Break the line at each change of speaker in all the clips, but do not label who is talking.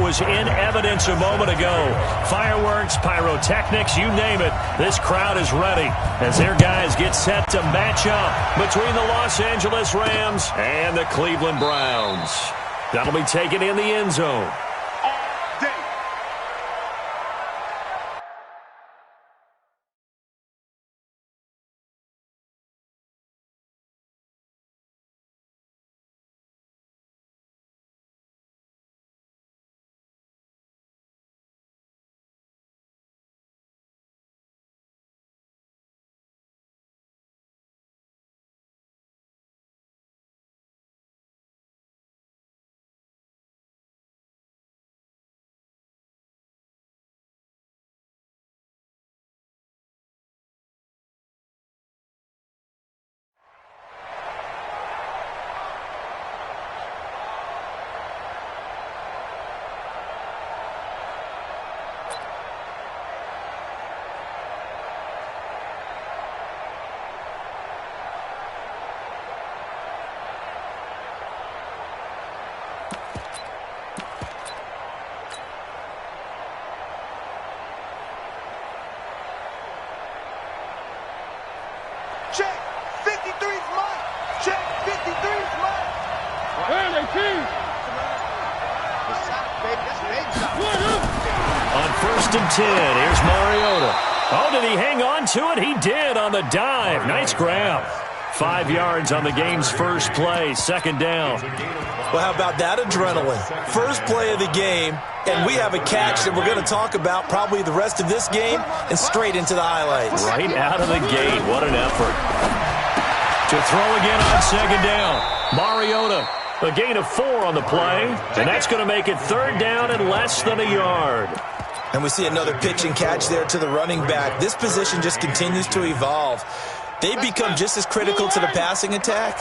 was in evidence a moment ago. Fireworks, pyrotechnics, you name it. This crowd is ready as their guys get set to match up between the Los Angeles Rams and the Cleveland Browns. That'll be taken in the end zone.
Check, 53's mine. Check, 53's mine.
Where are they, team?
On 1st and 10, here's Mariota. Oh, did he hang on to it? He did on the dive. Nice grab. 5 yards on the game's first play, 2nd down.
Well, how about that adrenaline? First play of the game, and we have a catch that we're going to talk about probably the rest of this game and straight into the highlights.
Right out of the gate. What an effort. To throw again on 2nd down. Mariota, a gain of 4 on the play, and that's going to make it 3rd down and less than a yard.
And we see another pitch and catch there to the running back. This position just continues to evolve. They become just as critical to the passing attack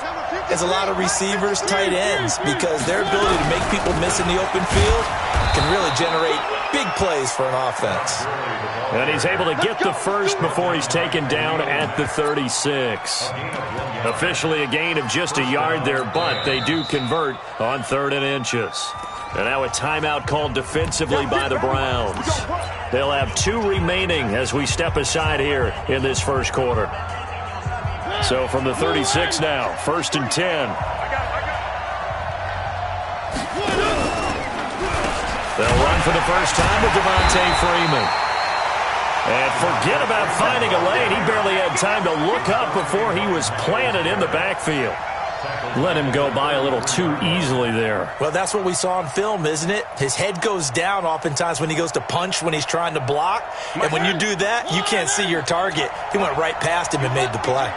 as a lot of receivers, tight ends, because their ability to make people miss in the open field can really generate big plays for an offense.
And he's able to get the first before he's taken down at the 36. Officially a gain of just a yard there, but they do convert on 3rd and inches. And now a timeout called defensively by the Browns. They'll have 2 remaining as we step aside here in this first quarter. So from the 36 now, 1st and 10. They'll run for the first time with Devontae Freeman. And forget about finding a lane. He barely had time to look up before he was planted in the backfield. Let him go by a little too easily there.
Well, that's what we saw on film, isn't it? His head goes down oftentimes when he goes to punch when he's trying to block. And when you do that, you can't see your target. He went right past him and made the play.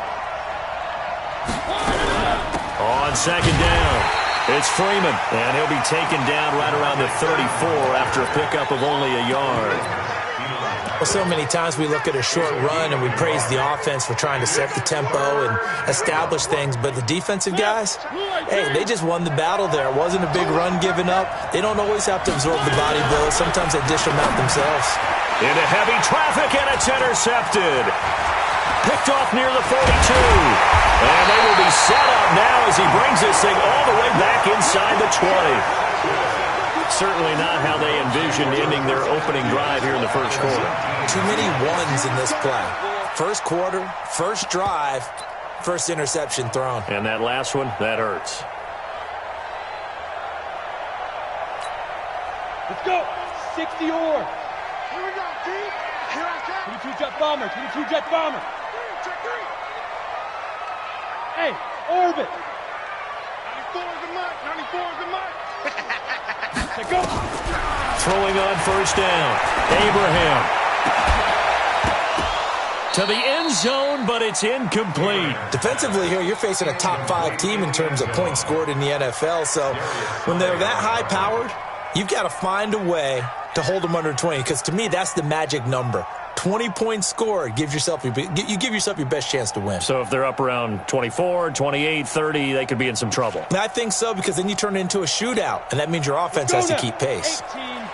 On 2nd down, it's Freeman, and he'll be taken down right around the 34 after a pickup of only a yard.
Well, so many times we look at a short run and we praise the offense for trying to set the tempo and establish things, but the defensive guys, hey, they just won the battle there. It wasn't a big run given up. They don't always have to absorb the body blows. Sometimes they dish them out themselves.
Into heavy traffic, and it's intercepted. Picked off near the 42. And they will be set up now as he brings this thing all the way back inside the 20. Certainly not how they envisioned ending their opening drive here in the first quarter.
Too many ones in this play. First quarter, first drive, first interception thrown.
And that last one, that hurts.
Let's go. 60 or.
Here we go, team. Here I come.
22 jet bomber. 22 jet bomber. Hey, orbit.
94 is the mark. 94 is the mark.
Go.
Throwing on 1st down. Abraham. To the end zone, but it's incomplete.
Defensively here, you're facing a top 5 team in terms of points scored in the NFL. So when they're that high-powered, you've got to find a way to hold them under 20, because to me, that's the magic number. 20 points scored, you give yourself your best chance to win.
So if they're up around 24, 28, 30, they could be in some trouble.
And I think so, because then you turn it into a shootout, and that means your offense has to keep pace.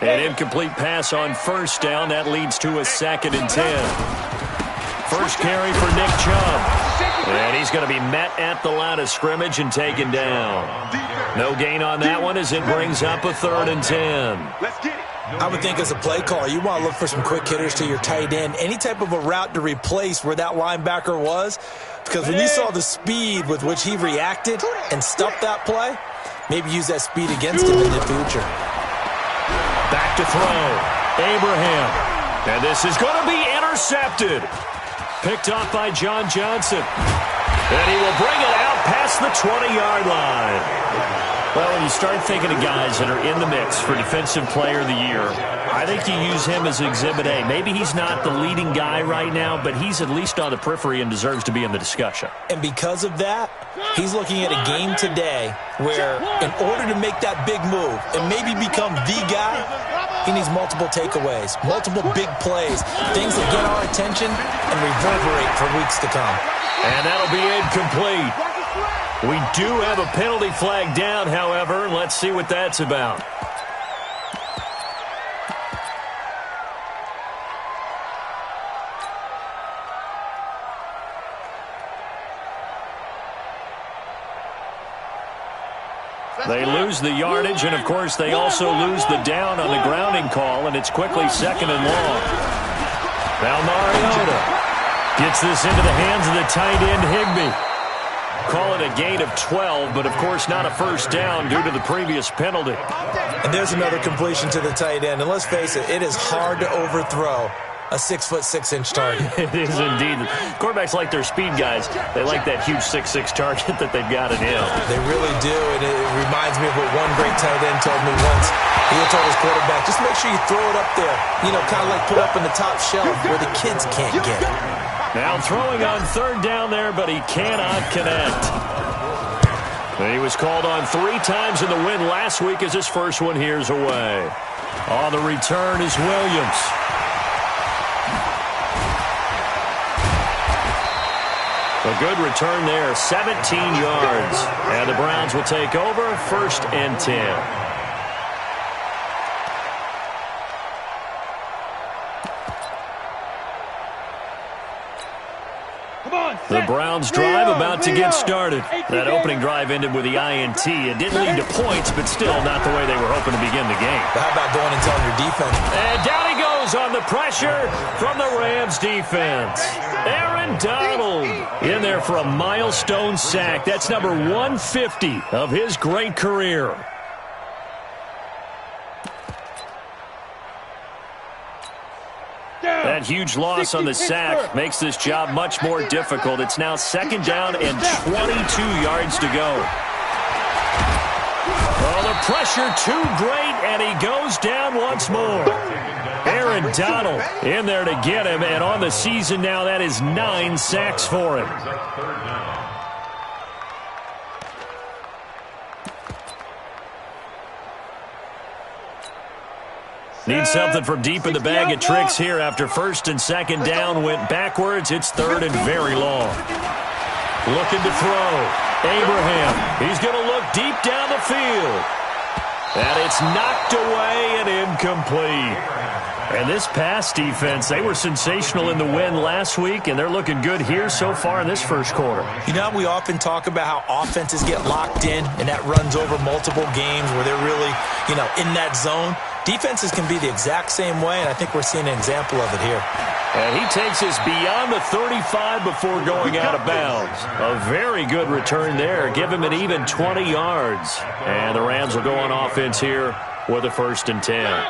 An incomplete pass on 1st down. That leads to a 2nd and 10. First carry for Nick Chubb. And he's going to be met at the line of scrimmage and taken down. No gain on that one as it brings up a 3rd and 10.
Let's get it.
I would think as a play caller, you want to look for some quick hitters to your tight end. Any type of a route to replace where that linebacker was. Because when you saw the speed with which he reacted and stuffed that play, maybe use that speed against him in the future.
Back to throw. Abraham. And this is going to be intercepted. Picked off by John Johnson. And he will bring it out past the 20-yard line. Well, when you start thinking of guys that are in the mix for Defensive Player of the Year, I think you use him as Exhibit A. Maybe he's not the leading guy right now, but he's at least on the periphery and deserves to be in the discussion.
And because of that, he's looking at a game today where in order to make that big move and maybe become the guy, he needs multiple takeaways, multiple big plays, things that get our attention and reverberate for weeks to come.
And that'll be incomplete. We do have a penalty flag down, however, and let's see what that's about. They lose the yardage, and of course they also lose the down on the grounding call, and it's quickly 2nd and long. Now Mariota gets this into the hands of the tight end Higbee. Call it a gain of 12, but of course not a first down due to the previous penalty.
And there's another completion to the tight end. And let's face it, it is hard to overthrow a 6'6" target.
It is indeed. Quarterbacks like their speed guys. They like that huge 6'6" target that they've got in him.
They really do, and it reminds me of what one great tight end told me once. He told his quarterback, just make sure you throw it up there, kind of like put up in the top shelf where the kids can't get it.
Now throwing on 3rd down there, but he cannot connect. He was called on 3 times in the win last week as his first one here's away. On the return is Williams. A good return there, 17 yards. And the Browns will take over, 1st and 10. The Browns drive about to get started. That opening drive ended with the INT. It didn't lead to points, but still not the way they were hoping to begin the game.
But how about going and telling your defense?
And down he goes on the pressure from the Rams defense. Aaron Donald in there for a milestone sack. That's number 150 of his great career. That huge loss on the sack makes this job much more difficult. It's now 2nd down and 22 yards to go. Oh, the pressure too great, and he goes down once more. Aaron Donald in there to get him, and on the season now, that is 9 sacks for him. Need something from deep in the bag of tricks here after 1st and 2nd down went backwards. It's 3rd and very long. Looking to throw. Abraham. He's going to look deep down the field. And it's knocked away and incomplete. And this pass defense, they were sensational in the win last week, and they're looking good here so far in this first quarter.
We often talk about how offenses get locked in, and that runs over multiple games where they're really, in that zone. Defenses can be the exact same way, and I think we're seeing an example of it here.
And he takes us beyond the 35 before going out of bounds. A very good return there. Give him an even 20 yards. And the Rams will go on offense here with a 1st and 10.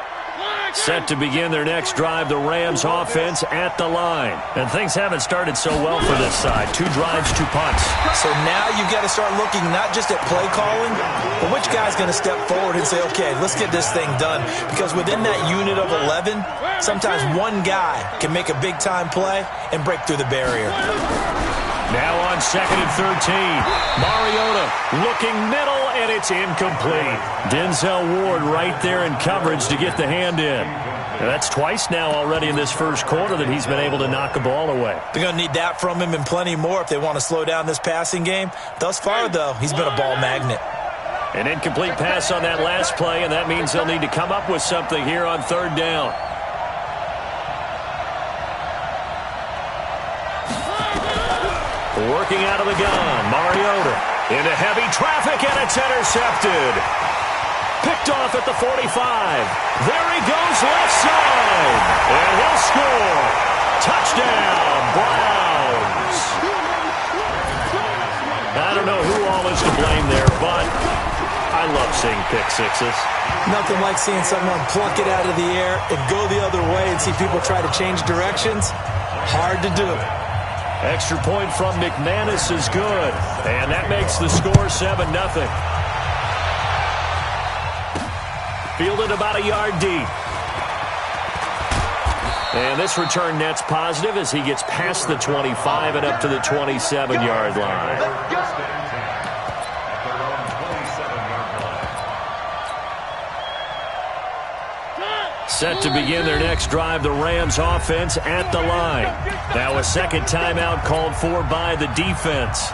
Set to begin their next drive, the Rams offense at the line. And things haven't started so well for this side. 2 drives, 2 punts.
So now you've got to start looking not just at play calling, but which guy's going to step forward and say, okay, let's get this thing done. Because within that unit of 11, sometimes one guy can make a big-time play and break through the barrier.
Now on 2nd and 13. Mariota looking middle, and it's incomplete. Denzel Ward right there in coverage to get the hand in. And that's twice now already in this first quarter that he's been able to knock a ball away.
They're going to need that from him and plenty more if they want to slow down this passing game. Thus far, though, he's been a ball magnet.
An incomplete pass on that last play, and that means they'll need to come up with something here on 3rd down. Working out of the gun, Mariota into heavy traffic, and it's intercepted. Picked off at the 45. There he goes, left side. And he'll score. Touchdown, Browns. I don't know who all is to blame there, but I love seeing pick sixes.
Nothing like seeing someone pluck it out of the air and go the other way and see people try to change directions. Hard to do.
Extra point from McManus is good, and that makes the score 7-0. Fielded about a yard deep. And this return net's positive as he gets past the 25 and up to the 27-yard line. Set to begin their next drive, the Rams offense at the line. Now a second timeout called for by the defense.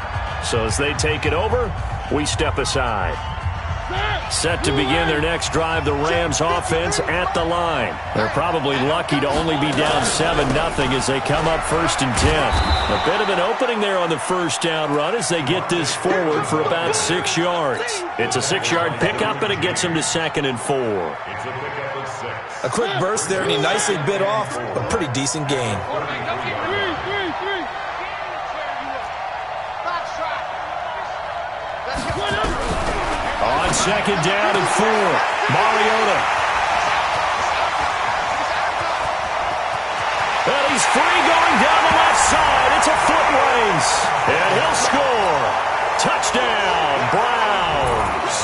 So as they take it over, we step aside. Set to begin their next drive, the Rams offense at the line. They're probably lucky to only be down 7-0 as they come up 1st and 10. A bit of an opening there on the first down run as they get this forward for about 6 yards. It's a 6-yard pickup, and it gets them to 2nd and 4.
A quick burst there, and he nicely bit off a pretty decent gain.
On 2nd down and 4, Mariota. And he's free going down the left side. It's a foot race. And he'll score. Touchdown, Browns.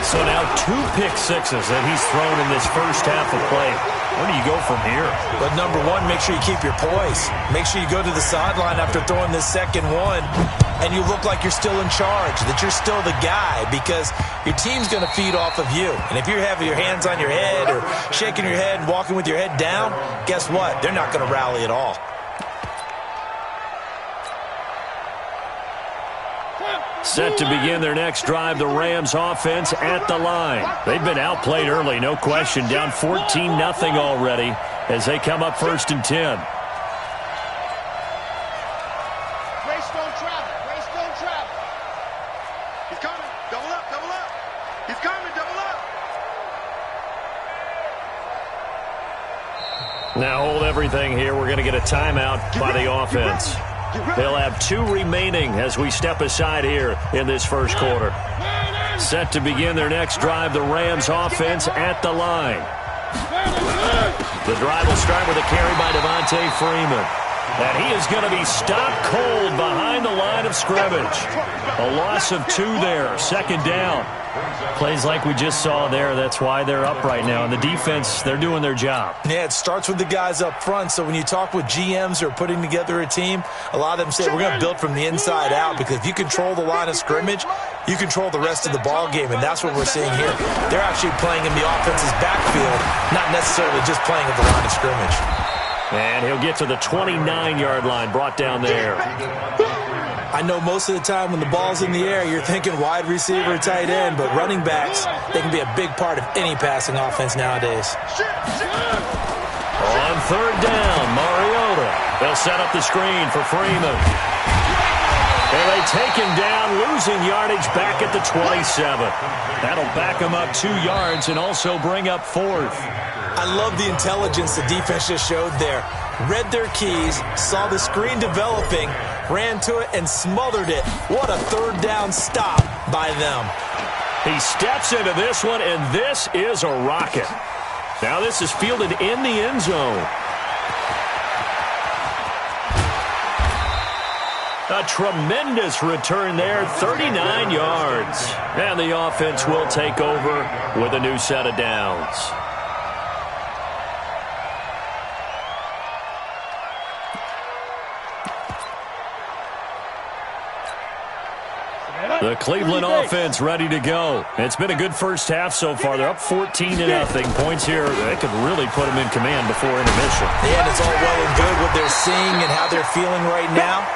So now 2 pick sixes that he's thrown in this first half of play. Where do you go from here?
But number one, make sure you keep your poise. Make sure you go to the sideline after throwing this second one, and you look like you're still in charge, that you're still the guy, because your team's going to feed off of you. And if you're having your hands on your head or shaking your head and walking with your head down, guess what? They're not going to rally at all.
Set to begin their next drive, the Rams offense at the line. They've been outplayed early, no question. Down 14-0 already as they come up 1st and 10.
Race don't travel. Race don't travel. He's coming. Double up. Double up. He's coming. Double up.
Now hold everything here. We're going to get a timeout by the offense. They'll have 2 remaining as we step aside here in this first quarter. Set to begin their next drive, the Rams offense at the line. The drive will start with a carry by Devontae Freeman. And he is going to be stopped cold behind the line of scrimmage. A loss of 2 there, 2nd down. Plays like we just saw there. That's why they're up right now. And the defense, they're doing their job.
Yeah, it starts with the guys up front. So when you talk with GMs who are putting together a team, a lot of them say we're going to build from the inside out, because if you control the line of scrimmage, you control the rest of the ball game, and that's what we're seeing here. They're actually playing in the offense's backfield, not necessarily just playing at the line of scrimmage.
And he'll get to the 29-yard line, brought down there.
I know most of the time when the ball's in the air, you're thinking wide receiver, tight end, but running backs, they can be a big part of any passing offense nowadays.
On 3rd down, Mariota. They'll set up the screen for Freeman. And they take him down, losing yardage back at the 27. That'll back him up 2 yards and also bring up 4th.
I love the intelligence the defense just showed there. Read their keys, saw the screen developing, ran to it, and smothered it. What a 3rd down stop by them.
He steps into this one, and this is a rocket. Now this is fielded in the end zone. A tremendous return there, 39 yards. And the offense will take over with a new set of downs. The Cleveland offense ready to go. It's been a good first half so far. They're up 14-0. Points here, they could really put them in command before intermission.
Yeah, and it's all well and good what they're seeing and how they're feeling right now.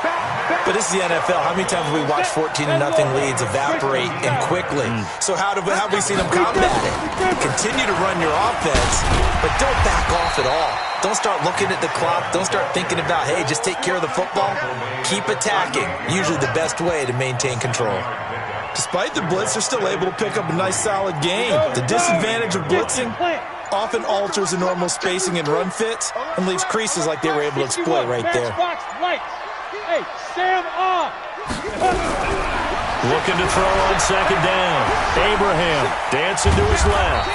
But this is the NFL. How many times have we watched 14-0 leads evaporate and quickly? So how have we seen them combat it? Continue to run your offense, but don't back off at all. Don't start looking at the clock. Don't start thinking about, hey, just take care of the football. Keep attacking. Usually the best way to maintain control. Despite the blitz, they're still able to pick up a nice, solid gain. The disadvantage of blitzing often alters the normal spacing and run fits and leaves creases like they were able to exploit right there.
Hey, Sam off.
Looking to throw on second down. Abraham dancing to his left.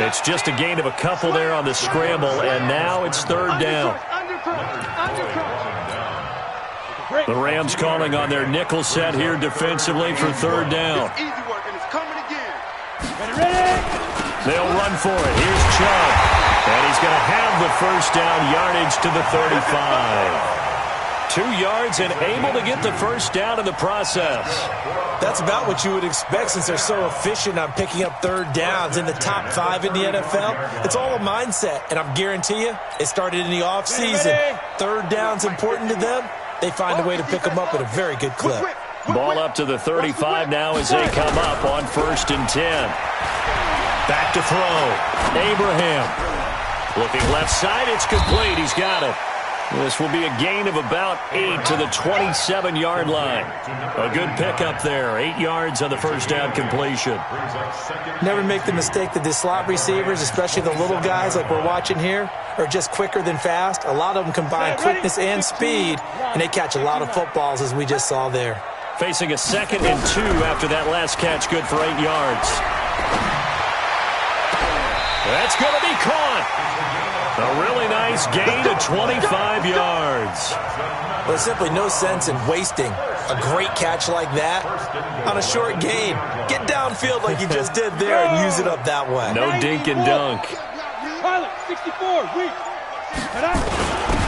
It's just a gain of a couple there on the scramble, and now it's third down. The Rams calling on their nickel set here defensively for third down. They'll run for it. Here's Chubb. And he's going to have the first down, yardage to the 35. 2 yards and able to get the first down in the process.
That's about what you would expect since they're so efficient on picking up third downs in the top 5 in the NFL. It's all a mindset, and I guarantee you, it started in the offseason. Third down's important to them. They find a way to pick them up at a very good clip.
Ball up to the 35 now as they come up on 1st and 10. Back to throw. Abraham. Looking left side, it's complete. He's got it. This will be a gain of about 8 to the 27-yard line. A good pickup there. 8 yards on the first down completion.
Never make the mistake that the slot receivers, especially the little guys like we're watching here, are just quicker than fast. A lot of them combine quickness and speed, and they catch a lot of footballs, as we just saw there.
Facing a 2nd and 2 after that last catch, good for 8 yards. That's going to be caught. A really nice gain of 25 yards.
Well, there's simply no sense in wasting a great catch like that on a short gain. Get downfield like you just did there and use it up that way.
No dink and dunk.
Pilot, 64, weak.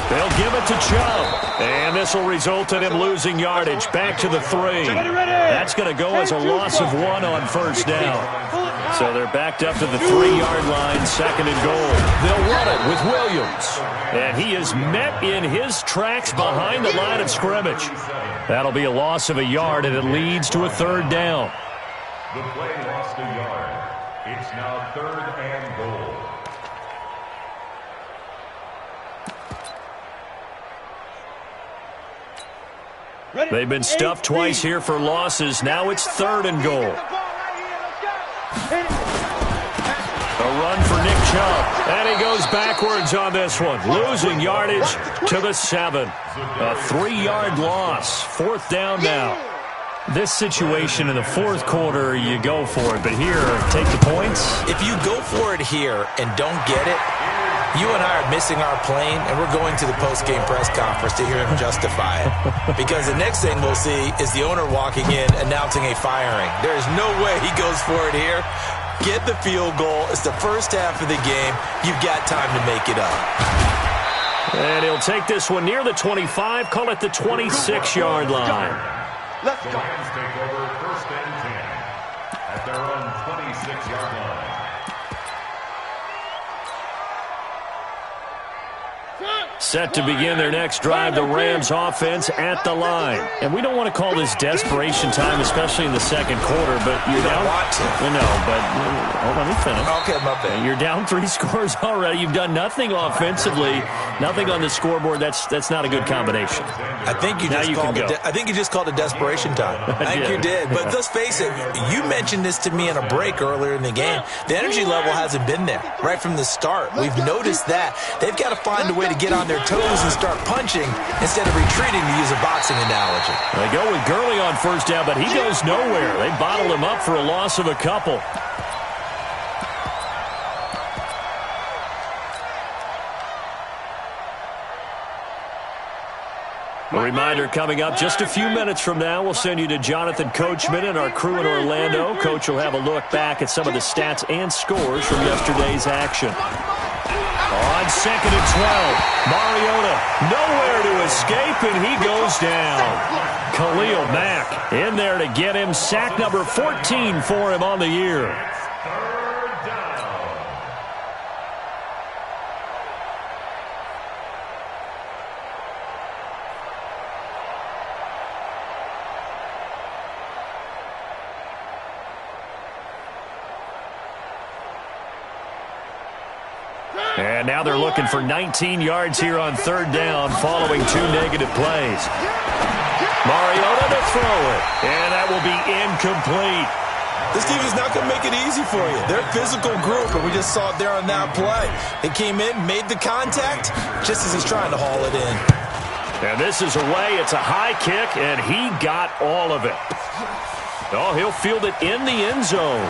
They'll give it to Chubb. And this will result in him losing yardage. Back to the 3. That's going to go as a loss of 1 on first down. So they're backed up to the 3-yard line, 2nd and goal. They'll run it with Williams. And he is met in his tracks behind the line of scrimmage. That'll be a loss of a yard, and it leads to a 3rd down.
The play lost a yard. It's now 3rd and goal.
They've been stuffed twice here for losses. Now it's 3rd and goal. A run for Nick Chubb. And he goes backwards on this one. Losing yardage to the 7. A 3-yard loss. 4th down now. This situation in the 4th quarter, you go for it. But here, take the points.
If you go for it here and don't get it, you and I are missing our plane, and we're going to the post-game press conference to hear him justify it. Because the next thing we'll see is the owner walking in announcing a firing. There is no way he goes for it here. Get the field goal. It's the first half of the game. You've got time to make it up.
And he'll take this one near the 25, call it the 26-yard line.
Let's go. The Rams take over 1st and 10 at their own 26-yard line.
Set to begin their next drive, the Rams offense at the line. And we don't want to call this desperation time, especially in the 2nd quarter, but you're down. Hold on, let me finish.
Okay, my bad.
You're down 3 scores already. You've done nothing offensively, nothing on the scoreboard. That's not a good combination.
I think you just called it desperation time. I think you did. But let's face it, you mentioned this to me in a break earlier in the game. The energy level hasn't been there right from the start. We've noticed that. They've got to find a way to get on their toes and start punching instead of retreating, to use a boxing analogy.
They go with Gurley on first down, but he goes nowhere. They bottled him up for a loss of a couple. A reminder coming up just a few minutes from now, we'll send you to Jonathan Coachman and our crew in Orlando. Coach will have a look back at some of the stats and scores from yesterday's action. On 2nd and 12, Mariota nowhere to escape, and he goes down. Khalil Mack in there to get him. Sack number 14 for him on the year. And now they're looking for 19 yards here on third down following 2 negative plays. Mariota to throw it, and that will be incomplete.
This team is not going to make it easy for you. They're a physical group, and we just saw it there on that play. They came in, made the contact, just as he's trying to haul it in.
And this is away. It's a high kick, and he got all of it. Oh, he'll field it in the end zone.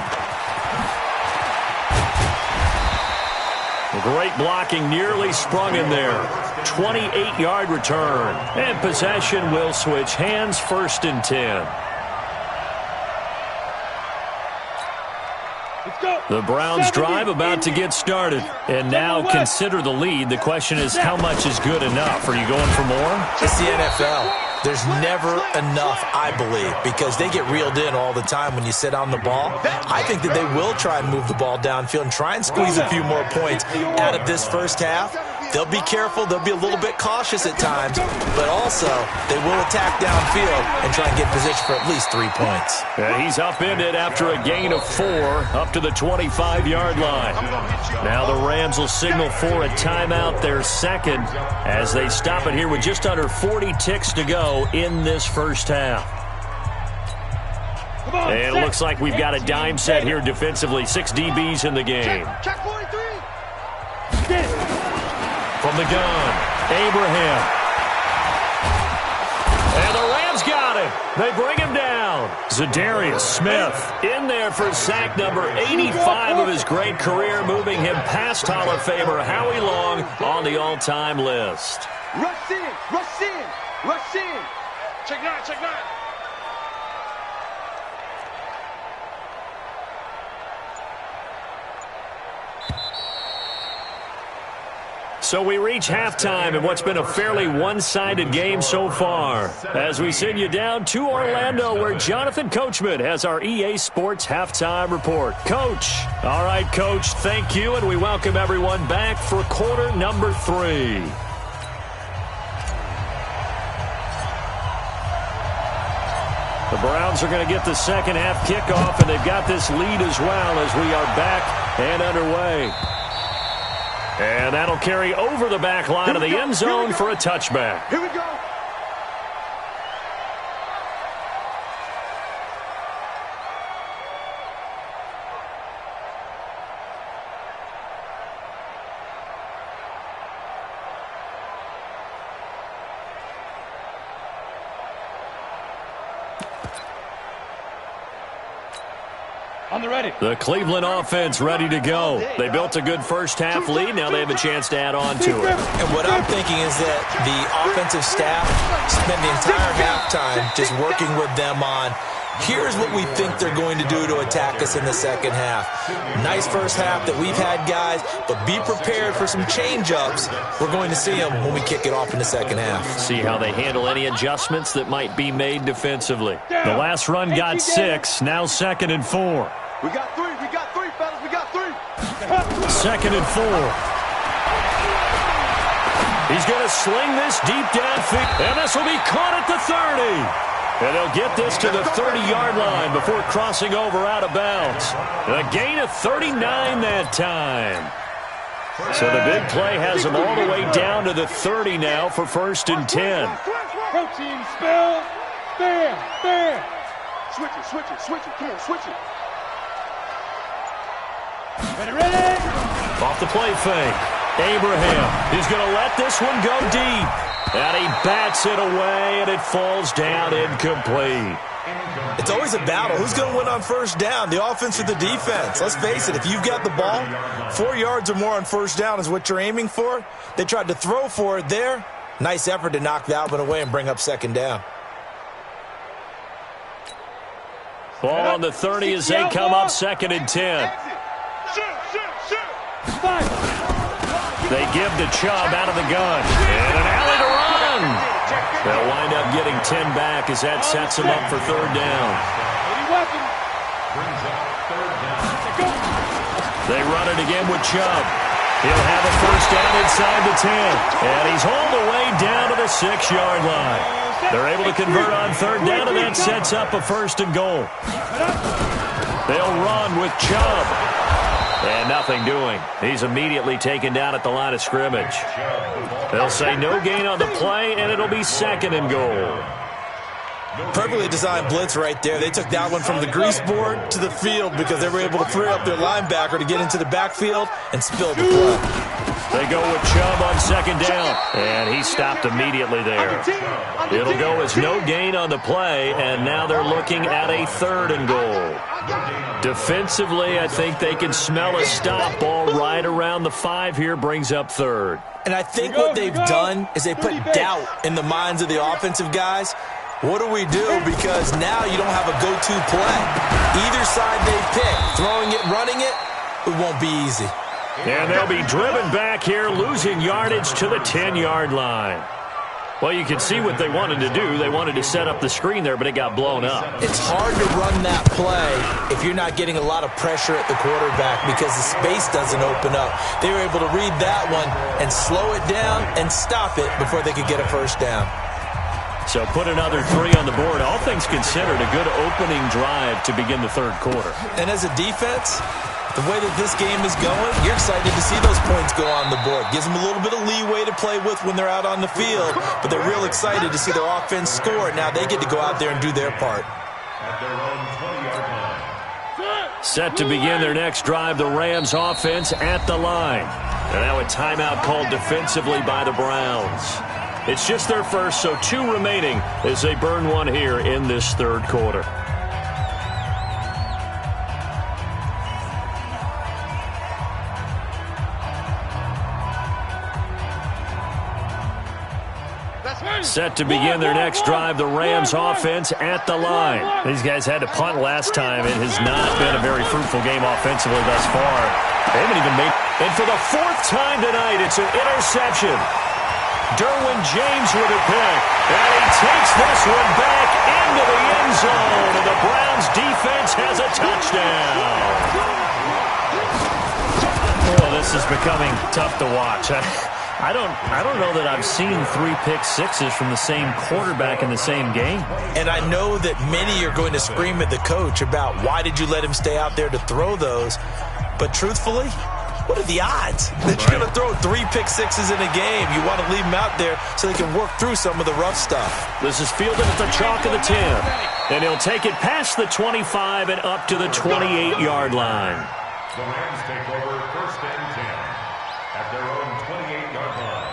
Great blocking, nearly sprung in there. 28-yard return. And possession will switch hands, 1st and 10. The Browns drive about to get started. And now consider the lead. The question is, how much is good enough? Are you going for more?
It's the NFL. There's never enough, I believe, because they get reeled in all the time when you sit on the ball. I think that they will try and move the ball downfield and try and squeeze a few more points out of this first half. They'll be careful. They'll be a little bit cautious at times, but also they will attack downfield and try and get position for at least 3 points.
And he's upended after a gain of 4 up to the 25-yard line. Now the Rams will signal for a timeout, their second, as they stop it here with just under 40 ticks to go in this first half. And it looks like we've got a dime set here defensively. 6 DBs in the game.
Check 43.
From the gun, Abraham. And the Rams got him. They bring him down. Za'Darius Smith in there for sack number 85 of his great career, moving him past Hall of Famer Howie Long on the all-time list.
Rush in, rush in, rush in. Check 9, check 9.
So we reach halftime in what's been a fairly one-sided game so far, as we send you down to Orlando, where Jonathan Coachman has our EA Sports Halftime Report. Coach. All right, Coach, thank you, and we welcome everyone back for quarter number 3. The Browns are going to get the second half kickoff, and they've got this lead as well as we are back and underway. And that'll carry over the back line of the end zone for a touchback.
Here we go.
On the ready.
The Cleveland offense ready to go. They built a good first half lead. Now they have a chance to add on to it.
And what I'm thinking is that the offensive staff spent the entire halftime just working with them on, here's what we think they're going to do to attack us in the second half. Nice first half that we've had, guys, but be prepared for some change-ups. We're going to see them when we kick it off in the second half.
See how they handle any adjustments that might be made defensively. The last run got 6, now 2nd and 4.
We got 3, fellas, we got 3.
2nd and 4. He's going to sling this deep downfield, and this will be caught at the 30. And they'll get this to the 30-yard line before crossing over out of bounds. A gain of 39 that time. So the big play has them all the way down to the 30 now for 1st and 10.
Protein spell. Bam, bam.
Switch it, come on, switch it.
Ready.
Off the play fake. Abraham is going to let this one go deep. And he bats it away, and it falls down incomplete.
It's always a battle. Who's going to win on first down, the offense or the defense? Let's face it, if you've got the ball, 4 yards or more on first down is what you're aiming for. They tried to throw for it there. Nice effort to knock that one away and bring up second down.
Ball on the 30 as they come up 2nd and 10. They give to Chubb out of the gun. And an alley to run. They'll wind up getting 10 back as that sets them up for 3rd down. They run it again with Chubb. He'll have a first down inside the 10. And he's hauled away down to the 6-yard line. They're able to convert on 3rd down, and that sets up a 1st and goal. They'll run with Chubb. And nothing doing. He's immediately taken down at the line of scrimmage. They'll say no gain on the play, and it'll be 2nd and goal.
Perfectly designed blitz right there. They took that one from the grease board to the field because they were able to free up their linebacker to get into the backfield and spill the play.
They go with Chubb on 2nd down, and he stopped immediately there. It'll go as no gain on the play, and now they're looking at a 3rd and goal. Defensively, I think they can smell a stop. Ball right around the 5 here, brings up 3rd.
And I think what they've done is they put doubt in the minds of the offensive guys. What do we do? Because now you don't have a go-to play. Either side they pick, throwing it, running it, it won't be easy.
And they'll be driven back here, losing yardage to the 10-yard line. Well, you can see what they wanted to do. They wanted to set up the screen there, but it got blown up.
It's hard to run that play if you're not getting a lot of pressure at the quarterback because the space doesn't open up. They were able to read that one and slow it down and stop it before they could get a 1st down.
So put another 3 on the board. All things considered, a good opening drive to begin the 3rd quarter.
And as a defense, the way that this game is going, you're excited to see those points go on the board. Gives them a little bit of leeway to play with when they're out on the field, but they're real excited to see their offense score. Now they get to go out there and do their part.
At their own 20-yard line.
Set to begin their next drive, the Rams offense at the line. And now a timeout called defensively by the Browns. It's just their first, so 2 remaining as they burn one here in this 3rd quarter. Set to begin their next drive, the Rams offense at the line. These guys had to punt last time. It has not been a very fruitful game offensively thus far. They haven't even made... And for the 4th time tonight, it's an interception. Derwin James with a pick, and he takes this one back into the end zone, and the Browns defense has a touchdown. Oh, this is becoming tough to watch. I don't know that I've seen 3 pick-sixes from the same quarterback in the same game.
And I know that many are going to scream at the coach about why did you let him stay out there to throw those, but truthfully, what are the odds that you're going to throw 3 pick-sixes in a game? You want to leave them out there so they can work through some of the rough stuff.
This is fielded at the chalk of the 10. And he'll take it past the 25 and up to the 28-yard line.
The Rams take over 1st and 10 at their own 28-yard line.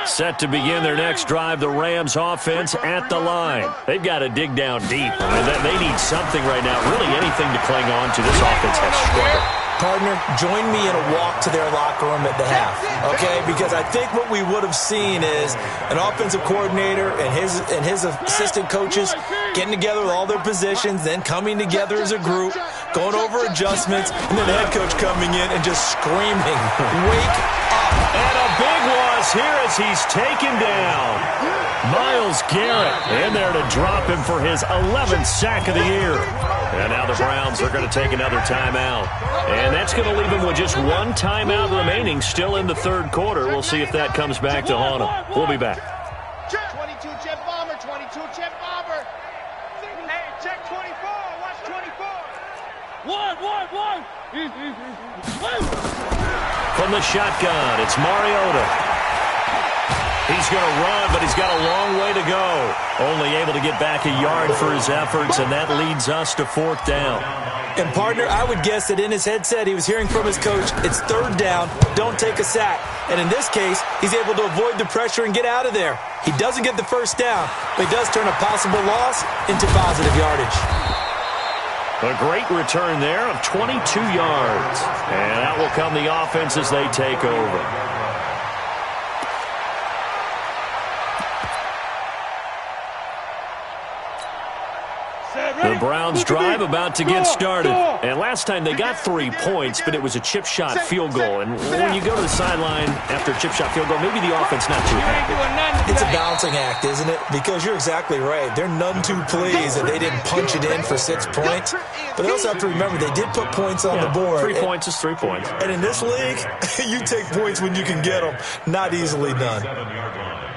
Set to begin their next drive, the Rams offense at the line. They've got to dig down deep. I mean, they need something right now, really anything to cling on to. This offense has struggled.
Partner, join me in a walk to their locker room at the half, okay? Because I think what we would have seen is an offensive coordinator and his assistant coaches getting together with all their positions, then coming together as a group, going over adjustments, and then the head coach coming in and just screaming, "Wake up!"
And a big loss here as he's taken down. Myles Garrett in there to drop him for his 11th sack of the year. And now the Browns are going to take another timeout. And that's going to leave them with just 1 timeout remaining still in the 3rd quarter. We'll see if that comes back to haunt them. We'll be back.
22 jet bomber, 22 jet bomber. Hey, check 24, watch 24.
One.
From the shotgun, it's Mariota. He's going to run, but he's got a long way to go. Only able to get back a yard for his efforts, and that leads us to 4th down.
And, partner, I would guess that in his headset he was hearing from his coach, it's 3rd down, don't take a sack. And in this case, he's able to avoid the pressure and get out of there. He doesn't get the 1st down, but he does turn a possible loss into positive yardage.
A great return there of 22 yards. And out will come the offense as they take over. The Browns drive about to get started. And last time they got 3 points, but it was a chip shot field goal. And when you go to the sideline after a chip shot field goal, maybe the offense not too happy.
It's a balancing act, isn't it? Because you're exactly right. They're none too pleased that they didn't punch it in for 6 points. But they also have to remember they did put points on the board.
3 points is 3 points.
And in this league, you take points when you can get them. Not easily done.
7-yard line.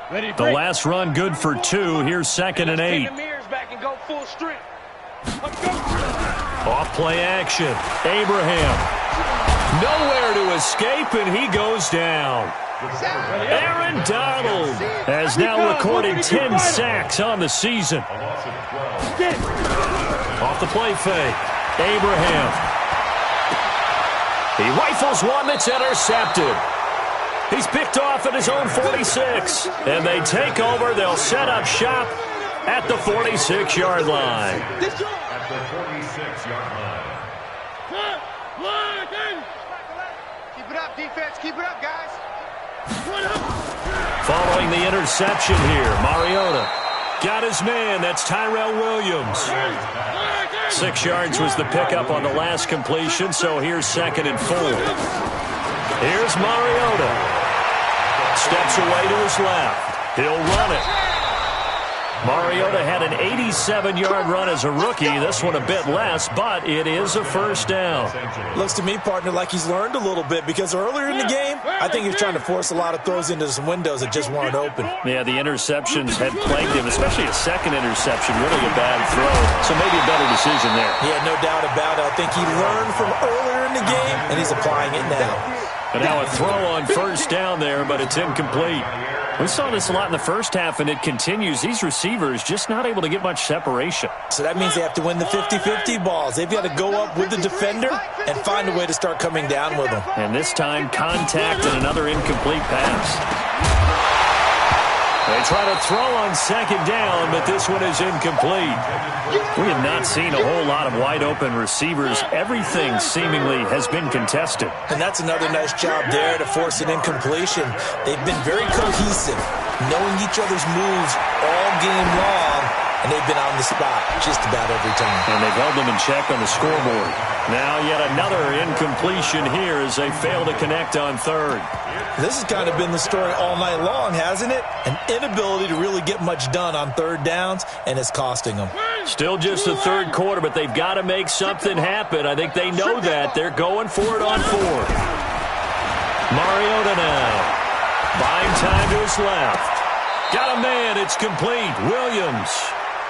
The last run good for 2. Here's 2nd and 8. Off play action. Abraham. Nowhere to escape, and he goes down. Aaron Donald has now recorded 10 sacks on the season. Off the play fake. Abraham. He rifles one that's intercepted. He's picked off at his own 46. And they take over. They'll set up shop at the 46-yard line.
At the 46-yard line.
Keep it up, defense. Keep it up, guys.
Following the interception here, Mariota got his man. That's Tyrell Williams. 6 yards was the pickup on the last completion, so here's 2nd and 4. Here's Mariota. Steps away to his left. He'll run it. Mariota had an 87-yard run as a rookie. This one a bit less, but it is a first down.
Looks to me, partner, like he's learned a little bit because earlier in the game, I think he was trying to force a lot of throws into some windows that just weren't open.
Yeah, the interceptions had plagued him, especially a second interception, really a bad throw. So maybe a better decision there.
Yeah, no doubt about it. I think he learned from earlier in the game, and he's applying it now.
And now a throw on first down there, but it's incomplete. We saw this a lot in the first half, and it continues. These receivers just not able to get much separation.
So that means they have to win the 50-50 balls. They've got to go up with the defender and find a way to start coming down with them.
And this time, contact and another incomplete pass. They try to throw on second down, but this one is incomplete. We have not seen a whole lot of wide-open receivers. Everything seemingly has been contested.
And that's another nice job there to force an incompletion. They've been very cohesive, knowing each other's moves all game long, and they've been on the spot just about every time.
And they've held them in check on the scoreboard. Now yet another incompletion here as they fail to connect on third.
This has kind of been the story all night long, hasn't it? An inability to really get much done on third downs, and it's costing them.
Still just the third quarter, but they've got to make something happen. I think they know that. They're going for it on fourth. Mariota now. Buying time to his left. Got a man. It's complete. Williams.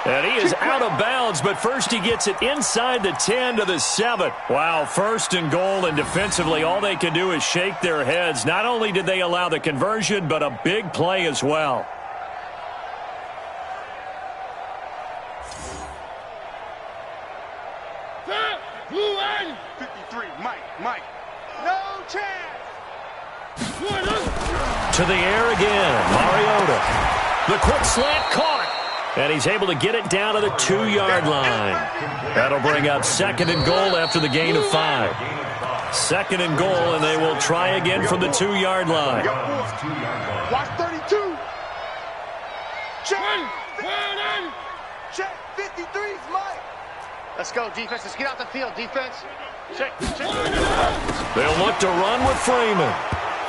And he is out of bounds, but first he gets it inside the 10 to the 7. Wow, 1st and goal, and defensively all they can do is shake their heads. Not only did they allow the conversion, but a big play as well.
Blue end. 53, Mike. No chance.
To the air again, Mariota. The quick slant caught. And he's able to get it down to the 2-yard line. That'll bring up 2nd and goal after the gain of 5. 2nd and goal, and they will try again from the 2-yard line.
Watch 32. Check. Check. 53's Mike. Let's go, defense. Let's get out the field, defense. Check.
They'll look to run with Freeman.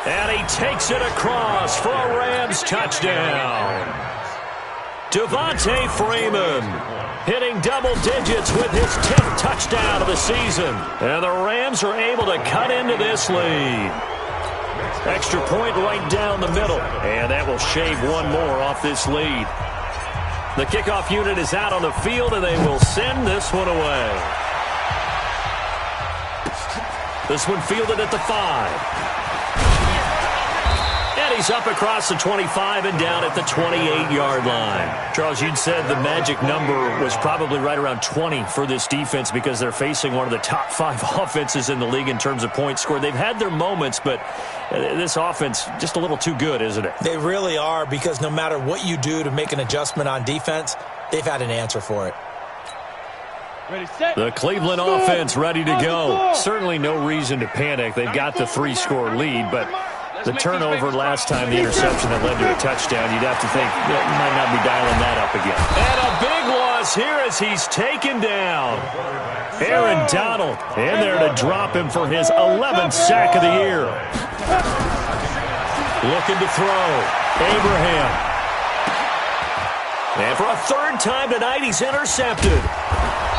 And he takes it across for a Rams touchdown. Devontae Freeman hitting double digits with his 10th touchdown of the season. And the Rams are able to cut into this lead. Extra point right down the middle. And that will shave one more off this lead. The kickoff unit is out on the field, and they will send this one away. This one fielded at the 5. And he's up across the 25 and down at the 28-yard line. Charles, you'd said the magic number was probably right around 20 for this defense because they're facing one of the top 5 offenses in the league in terms of points scored. They've had their moments, but this offense just a little too good, isn't it?
They really are, because no matter what you do to make an adjustment on defense, they've had an answer for it.
The Cleveland offense ready to go. Certainly no reason to panic. They've got the 3-score lead, but the turnover last time, the interception that led to a touchdown, you'd have to think you might not be dialing that up again. And a big loss here as he's taken down. Aaron Donald in there to drop him for his 11th sack of the year. Looking to throw. Abraham. And for a 3rd time tonight, he's intercepted.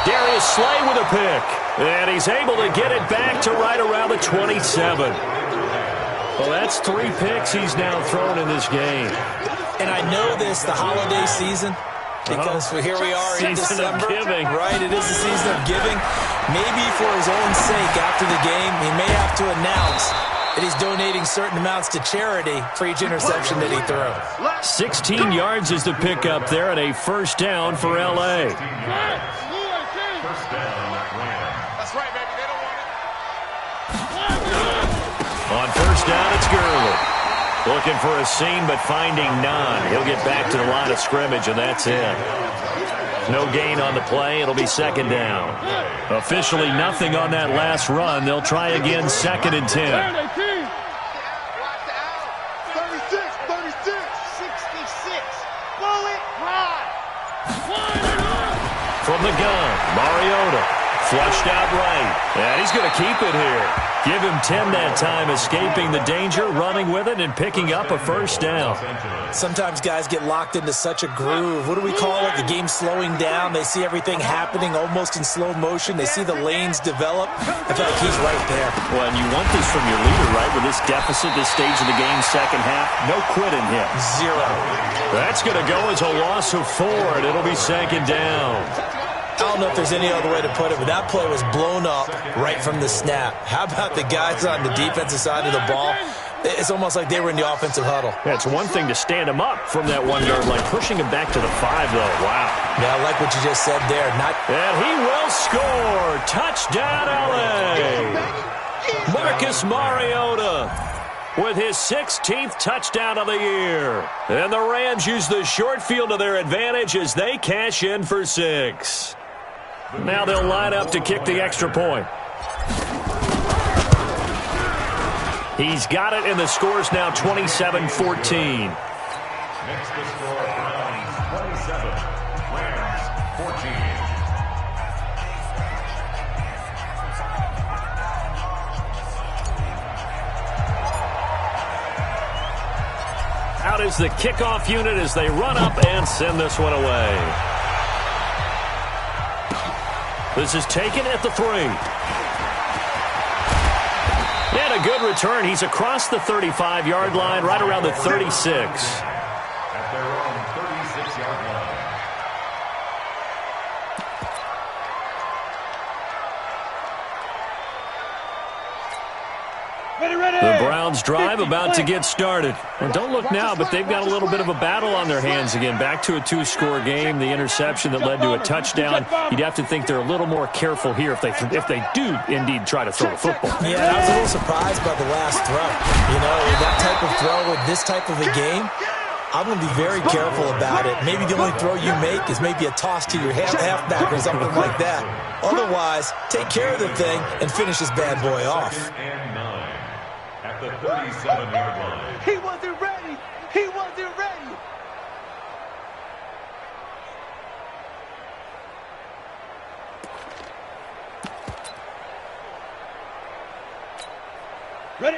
Darius Slay with a pick. And he's able to get it back to right around the 27. Well, that's 3 picks he's now thrown in this game.
And I know this, the holiday season, because here we are in December.
Giving.
Right, it is the season of giving. Maybe for his own sake after the game, he may have to announce that he's donating certain amounts to charity for each interception that he threw.
16 yards is the pickup there, and a first down for L.A.
First down, Rams.
That's right, baby. They don't want it.
On first down, it's Gurley. Looking for a seam, but finding none. He'll get back to the line of scrimmage, and that's it. No gain on the play. It'll be second down. Officially nothing on that last run. They'll try again, second and 10.
36, 66. Bullet ride.
From the gun, Mariota. Flushed out right. And he's going to keep it here. Give him 10 that time, escaping the danger, running with it, and picking up a first down.
Sometimes guys get locked into such a groove. What do we call it? The game slowing down. They see everything happening almost in slow motion. They see the lanes develop. I feel like he's right there.
Well, and you want this from your leader, right? With this deficit, this stage of the game, second half, no quitting him.
0.
That's going to go as a loss of 4, and it'll be second down.
I don't know if there's any other way to put it, but that play was blown up right from the snap. How about the guys on the defensive side of the ball? It's almost like they were in the offensive huddle.
Yeah, it's one thing to stand him up from that 1-yard line. Pushing him back to the 5, though. Wow.
Yeah, I like what you just said there.
And he will score. Touchdown, L.A. Marcus Mariota with his 16th touchdown of the year. And the Rams use the short field to their advantage as they cash in for 6. Now they'll line up to kick the extra point. He's got it, and the score's now 27-14.
Next to score, Browns 27, Rams 14.
Out is the kickoff unit as they run up and send this one away. This is taken at the 3. And a good return. He's across the 35-yard line, right around the 36.
At their own 36-yard line.
The Browns drive about to get started. And don't look now, but they've got a little bit of a battle on their hands again. Back to a 2-score game. The interception that led to a touchdown. You'd have to think they're a little more careful here if they do indeed try to throw the football.
Yeah, I was a little surprised by the last throw. You know, that type of throw with this type of a game, I'm going to be very careful about it. Maybe the only throw you make is maybe a toss to your halfback or something like that. Otherwise, take care of the thing and finish this bad boy off.
And 9 at the 37-yard line.
He wasn't ready. He wasn't ready.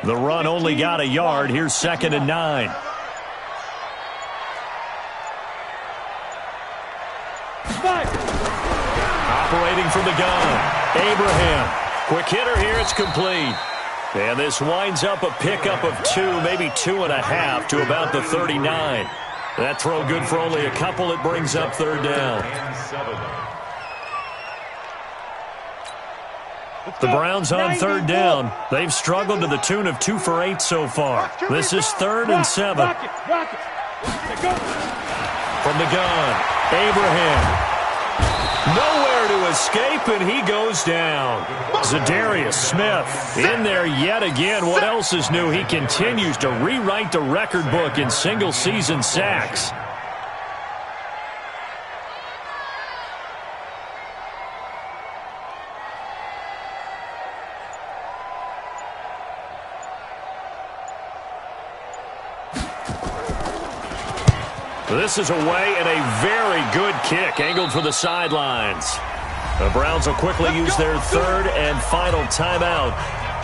The run only got a yard. Here's second and 9. Operating from the gun, Abraham. Quick hitter here, it's complete. And this winds up a pickup of 2, maybe 2.5 to about the 39. That throw good for only a couple. It brings up third down. The Browns on third down. They've struggled to the tune of 2 for 8 so far. This is 3rd and 7. From the gun, Abraham. Nowhere to escape, and he goes down. Zadarius Smith in there yet again. What else is new? He continues to rewrite the record book in single-season sacks. This is away and a very good kick, angled for the sidelines. The Browns will quickly use their 3rd and final timeout.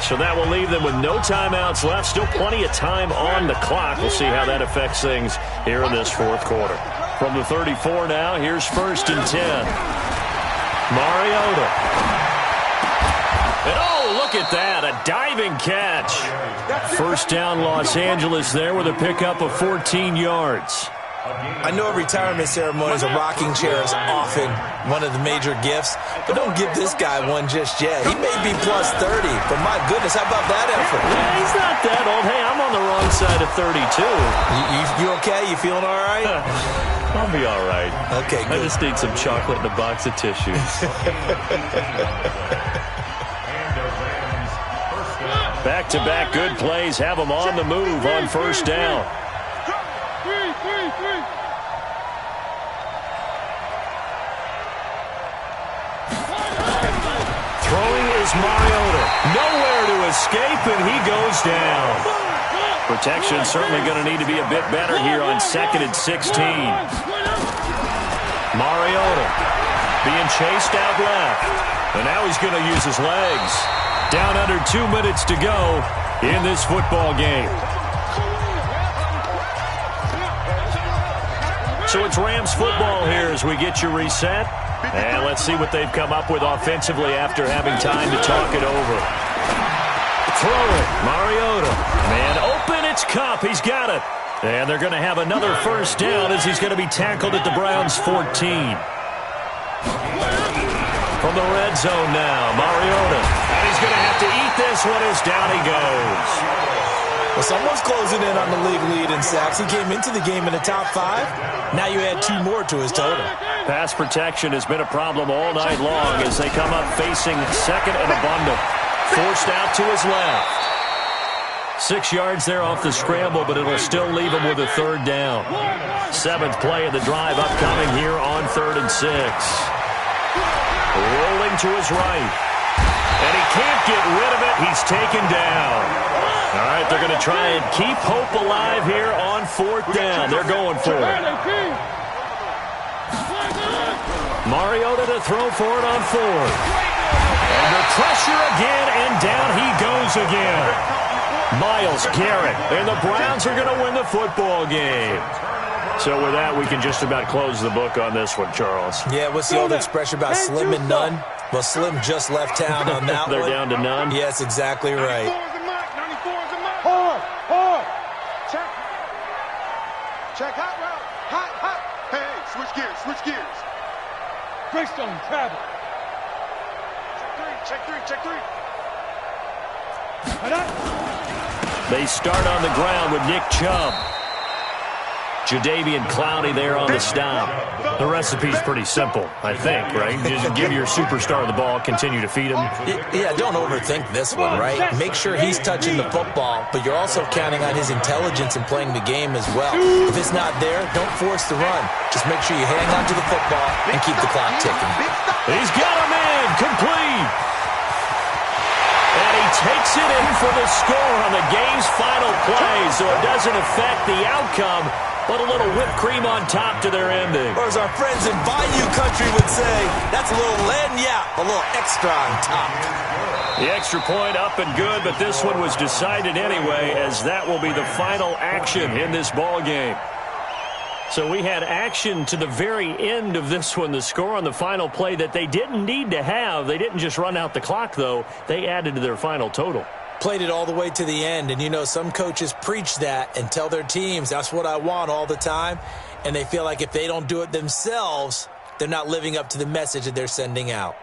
So that will leave them with no timeouts left. Still plenty of time on the clock. We'll see how that affects things here in this 4th quarter. From the 34 now, here's 1st and 10. Mariota. And oh, look at that, a diving catch. First down, Los Angeles there with a pickup of 14 yards.
I know retirement ceremonies, a rocking chair is often one of the major gifts, but don't give this guy one just yet. He may be plus 30, but my goodness, how about that effort?
Yeah, he's not that old. Hey, I'm on the wrong side of 32.
You okay? You feeling all right?
I'll be all right.
Okay, good.
I just need some chocolate and a box of tissues. Back-to-back good plays have them on the move on first down. Throwing is Mariota. Nowhere to escape, and he goes down. Protection certainly going to need to be a bit better here on 2nd and 16. Mariota being chased out left. And now he's going to use his legs. Down under 2 minutes to go in this football game. So it's Rams football here as we get you reset. And let's see what they've come up with offensively after having time to talk it over. Throw it. Mariota. Man open. It's Kupp. He's got it. And they're going to have another first down as he's going to be tackled at the Browns' 14. From the red zone now, Mariota. And he's going to have to eat this one as down he goes.
Well, someone's closing in on the league lead in sacks. He came into the game in the top 5. Now you add 2 more to his total.
Pass protection has been a problem all night long as they come up facing 2nd and abundant. Forced out to his left. 6 yards there off the scramble, but it'll still leave him with a 3rd down. 7th play of the drive upcoming here on 3rd and 6. Rolling to his right. And he can't get rid of it. He's taken down. All right, they're going to try and keep hope alive here on 4th down. They're going for it. Mariota to throw for it on 4th. Under pressure again, and down he goes again. Myles Garrett, and the Browns are going to win the football game. So with that, we can just about close the book on this one, Charles.
Yeah, what's the old expression about slim and none? Well, Slim just left town on that
They're
one.
down to none?
Yes, exactly right.
Check hot route. Hot. Hey, switch gears.
Greystone, travel.
Check three.
They start on the ground with Nick Chubb. Jadeveon Clowney there on the stop. The recipe's pretty simple, I think, right? Just give your superstar the ball, continue to feed him.
Yeah, don't overthink this one, right? Make sure he's touching the football, but you're also counting on his intelligence in playing the game as well. If it's not there, don't force the run. Just make sure you hang on to the football and keep the clock ticking.
He's got him in, complete. And he takes it in for the score on the game's final play, so it doesn't affect the outcome, but a little whipped cream on top to their ending.
Or as our friends in Bayou Country would say, that's a little lagniappe, a little extra on top.
The extra point up and good, but this one was decided anyway, as that will be the final action in this ball game. So we had action to the very end of this one, the score on the final play that they didn't need to have. They didn't just run out the clock, though. They added to their final total.
Played it all the way to the end, and you know some coaches preach that and tell their teams, that's what I want all the time, and they feel like if they don't do it themselves, they're not living up to the message that they're sending out.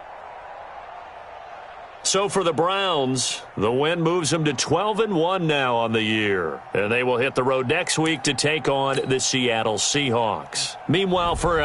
So for the Browns, the win moves them to 12-1 now on the year. And they will hit the road next week to take on the Seattle Seahawks. Meanwhile, for